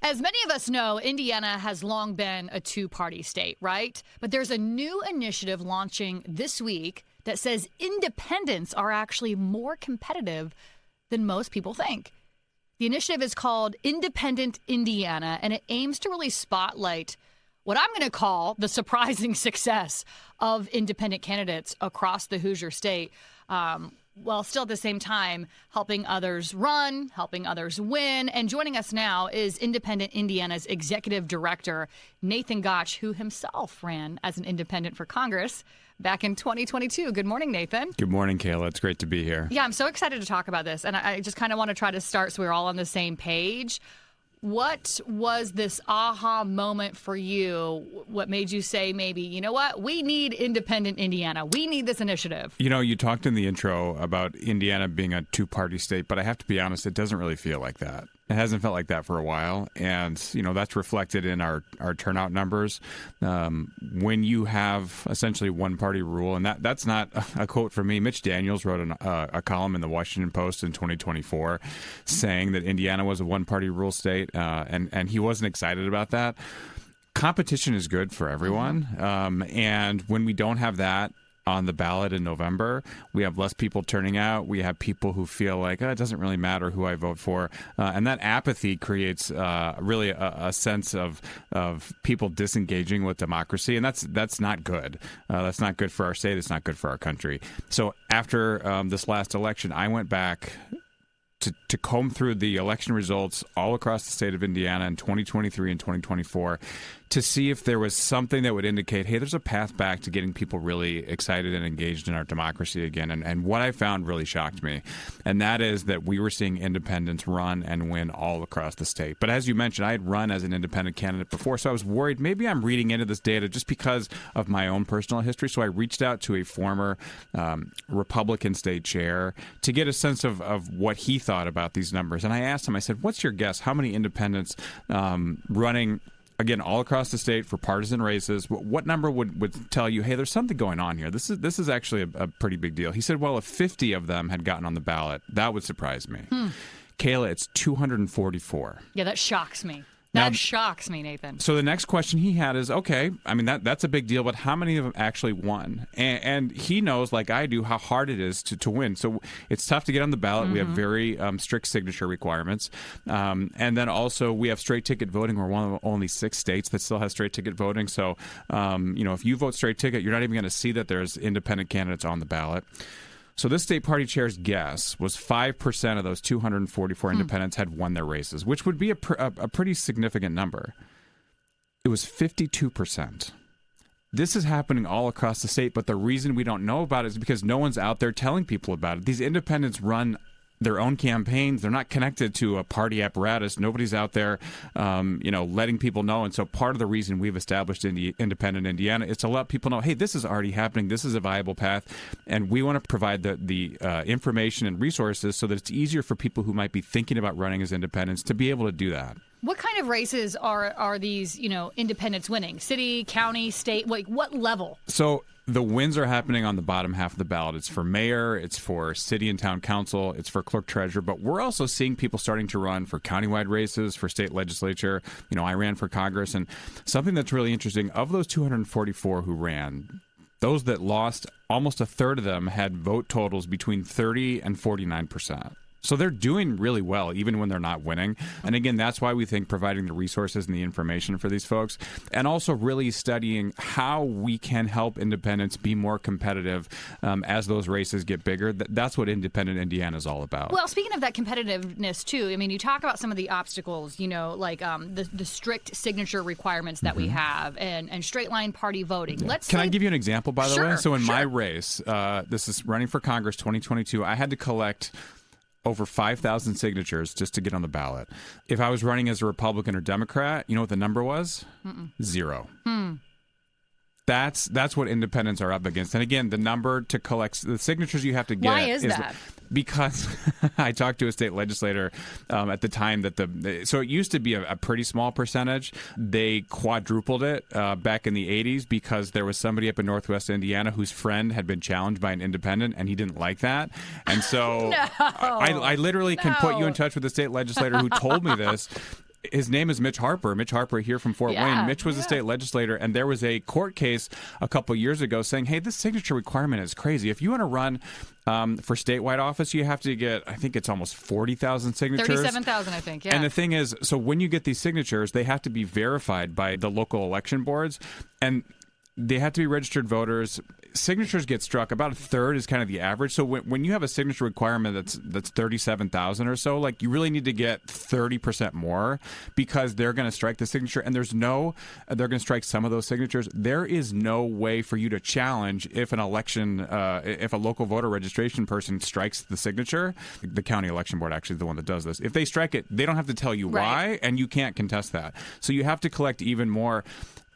As many of us know, Indiana has long been a two-party state, right? But there's a new initiative launching this week that says independents are actually more competitive than most people think. The initiative is called Independent Indiana, and it aims to really spotlight what I'm going to call the surprising success of independent candidates across the Hoosier state, while still at the same time helping others run, helping others win. And joining us now is Independent Indiana's executive director, Nathan Gotsch, who himself ran as an independent for Congress back in 2022. Good morning, Nathan. Good morning, Kayla. It's great to be here. Yeah, I'm so excited to talk about this. And I just kind of want to try to start so we're all on the same page. What was this aha moment for you? What made you say maybe, you know what, we need Independent Indiana. We need this initiative. You know, you talked in the intro about Indiana being a two-party state, but I have to be honest, it doesn't really feel like that. It hasn't felt like that for a while, and you know that's reflected in our turnout numbers. When you have essentially one-party rule, and that's not a quote from me. Mitch Daniels wrote a column in the Washington Post in 2024 saying that Indiana was a one-party rule state, and he wasn't excited about that. Competition is good for everyone, and when we don't have that on the ballot in November, we have less people turning out. We have people who feel like, it doesn't really matter who I vote for. And that apathy creates really a sense of people disengaging with democracy. And that's not good. That's not good for our state. It's not good for our country. So after this last election, I went back to comb through the election results all across the state of Indiana in 2023 and 2024 to see if there was something that would indicate, hey, there's a path back to getting people really excited and engaged in our democracy again. And what I found really shocked me, and that is that we were seeing independents run and win all across the state. But as you mentioned, I had run as an independent candidate before, so I was worried maybe I'm reading into this data just because of my own personal history. So I reached out to a former Republican state chair to get a sense of what he thought about these numbers. And I asked him, I said, what's your guess? How many independents running again, all across the state for partisan races, what number would tell you, hey, there's something going on here? This is actually a pretty big deal. He said, well, if 50 of them had gotten on the ballot, that would surprise me. Kayla, it's 244. Yeah, that shocks me. That shocks me, Nathan. So the next question he had is, okay, I mean, that's a big deal, but how many of them actually won? And he knows, like I do, how hard it is to win. So it's tough to get on the ballot. We have very strict signature requirements. And then also we have straight ticket voting. We're one of only 6 states that still has straight ticket voting. So, if you vote straight ticket, you're not even going to see that there's independent candidates on the ballot. So this state party chair's guess was 5% of those 244 independents had won their races, which would be a pretty significant number. It was 52%. This is happening all across the state, but the reason we don't know about it is because no one's out there telling people about it. These independents run their own campaigns. They're not connected to a party apparatus. Nobody's out there, letting people know. And so part of the reason we've established Independent Indiana is to let people know, hey, this is already happening. This is a viable path. And we want to provide the information and resources so that it's easier for people who might be thinking about running as independents to be able to do that. What kind of races are these, independents winning? City, county, state? Like what level? So the wins are happening on the bottom half of the ballot. It's for mayor, it's for city and town council, it's for clerk treasurer, but we're also seeing people starting to run for countywide races, for state legislature. I ran for Congress, and something that's really interesting, of those 244 who ran, those that lost, almost a third of them had vote totals between 30 and 49%. So they're doing really well, even when they're not winning. And again, that's why we think providing the resources and the information for these folks, and also really studying how we can help independents be more competitive as those races get bigger. That's what Independent Indiana is all about. Well, speaking of that competitiveness, too, I mean, you talk about some of the obstacles, like the strict signature requirements that we have and straight line party voting. Can I give you an example, by the way? So in my my race, this is running for Congress 2022, I had to collect over 5,000 signatures just to get on the ballot. If I was running as a Republican or Democrat, you know what the number was? 0. That's what independents are up against. And again, the number to collect, the signatures you have to get. Why is that? Because I talked to a state legislator at the time that so it used to be a pretty small percentage. They quadrupled it back in the 80s because there was somebody up in Northwest Indiana whose friend had been challenged by an independent, and he didn't like that. And so I literally can put you in touch with the state legislator who told me this. his name is Mitch Harper. Mitch Harper here from Fort Wayne. Mitch was a state legislator, and there was a court case a couple years ago saying, hey, this signature requirement is crazy. If you want to run for statewide office, you have to get, I think it's almost 40,000 signatures. 37,000, I think, yeah. And the thing is, so when you get these signatures, they have to be verified by the local election boards, and they have to be registered voters. Signatures get struck. About a third is kind of the average. So when you have a signature requirement that's 37,000 or so, like you really need to get 30% more because they're going to strike the signature. And they're going to strike some of those signatures. There is no way for you to challenge if an election, if a local voter registration person strikes the signature. The county election board actually is the one that does this. If they strike it, they don't have to tell you why, and you can't contest that. So you have to collect even more.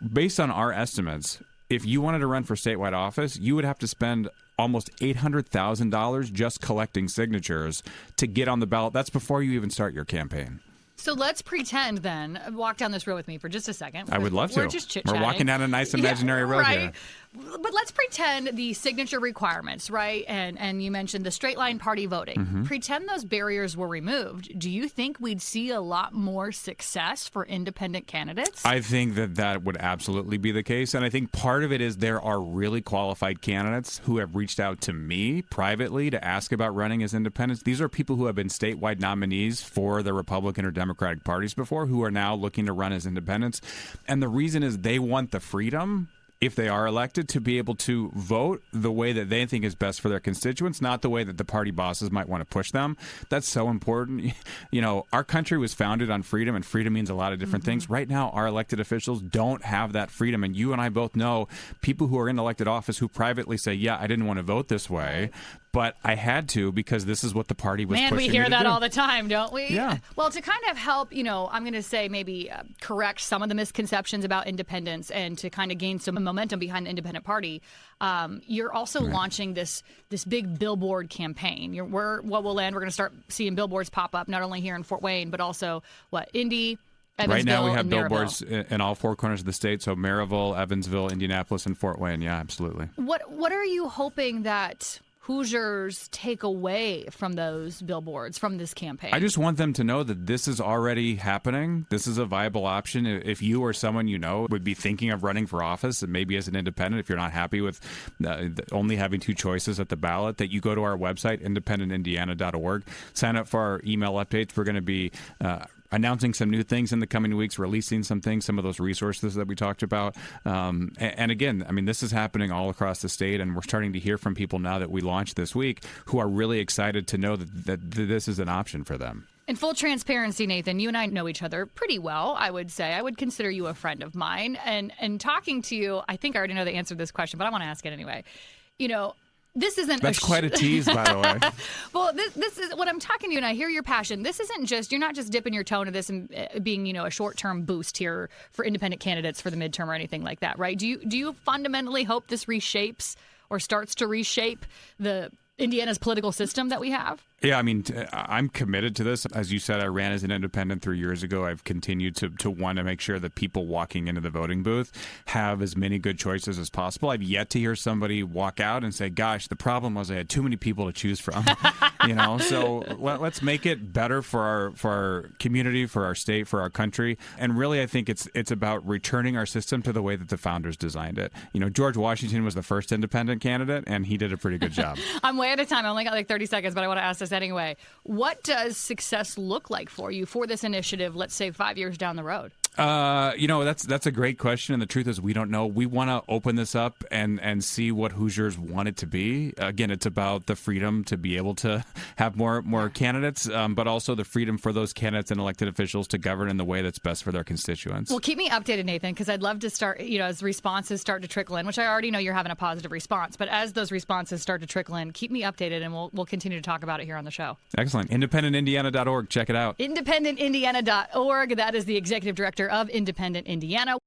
Based on our estimates, if you wanted to run for statewide office, you would have to spend almost $800,000 just collecting signatures to get on the ballot. That's before you even start your campaign. So let's pretend then, walk down this road with me for just a second. I would love to. We're just chit-chatting. We're walking down a nice imaginary road here. But let's pretend the signature requirements, right? And you mentioned the straight line party voting. Mm-hmm. Pretend those barriers were removed. Do you think we'd see a lot more success for independent candidates? I think that would absolutely be the case. And I think part of it is there are really qualified candidates who have reached out to me privately to ask about running as independents. These are people who have been statewide nominees for the Republican or Democratic parties before who are now looking to run as independents. And the reason is they want the freedom, if they are elected, to be able to vote the way that they think is best for their constituents, not the way that the party bosses might want to push them. That's so important. You know, our country was founded on freedom, and freedom means a lot of different things. Right now, our elected officials don't have that freedom, and you and I both know people who are in elected office who privately say, yeah, I didn't want to vote this way, but I had to because this is what the party was pushing me to do. Man, we hear that all the time, don't we? Yeah. Well, to kind of help, I'm going to say maybe correct some of the misconceptions about independence and to kind of gain some momentum behind the independent party, you're also launching this big billboard campaign. We're going to start seeing billboards pop up, not only here in Fort Wayne, but also, Indy, Evansville, right now we have and billboards in all four corners of the state, so Maryville, Evansville, Indianapolis, and Fort Wayne. Yeah, absolutely. What are you hoping that Hoosiers take away from those billboards, from this campaign? I just want them to know that this is already happening. This is a viable option. If you or someone you know would be thinking of running for office, and maybe as an independent, if you're not happy with only having two choices at the ballot, that you go to our website, independentindiana.org, sign up for our email updates. We're going to be announcing some new things in the coming weeks, releasing some things, some of those resources that we talked about. And again, I mean, this is happening all across the state, and we're starting to hear from people now that we launched this week who are really excited to know that this is an option for them. In full transparency, Nathan, you and I know each other pretty well, I would say. I would consider you a friend of mine. And talking to you, I think I already know the answer to this question, but I want to ask it anyway. This isn't That's quite a tease, by the way. Well, this is what I'm talking to you, and I hear your passion. This isn't just, you're not just dipping your toe into this and being, a short-term boost here for independent candidates for the midterm or anything like that, right? Do you fundamentally hope this reshapes or starts to reshape the Indiana's political system that we have? Yeah, I mean, I'm committed to this. As you said, I ran as an independent 3 years ago. I've continued to want to make sure that people walking into the voting booth have as many good choices as possible. I've yet to hear somebody walk out and say, gosh, the problem was I had too many people to choose from. So let's make it better for our community, for our state, for our country. And really, I think it's about returning our system to the way that the founders designed it. George Washington was the first independent candidate, and he did a pretty good job. I'm way out of time. I only got like 30 seconds, but I want to ask this anyway. What does success look like for you for this initiative, let's say 5 years down the road? That's a great question, and the truth is we don't know. We want to open this up and see what Hoosiers want it to be. Again, it's about the freedom to be able to have more candidates, but also the freedom for those candidates and elected officials to govern in the way that's best for their constituents. Well, keep me updated, Nathan, because I'd love to start, as responses start to trickle in, which I already know you're having a positive response, but as those responses start to trickle in, keep me updated, and we'll continue to talk about it here on the show. Excellent. Independentindiana.org. Check it out. Independentindiana.org. That is the executive director of Independent Indiana.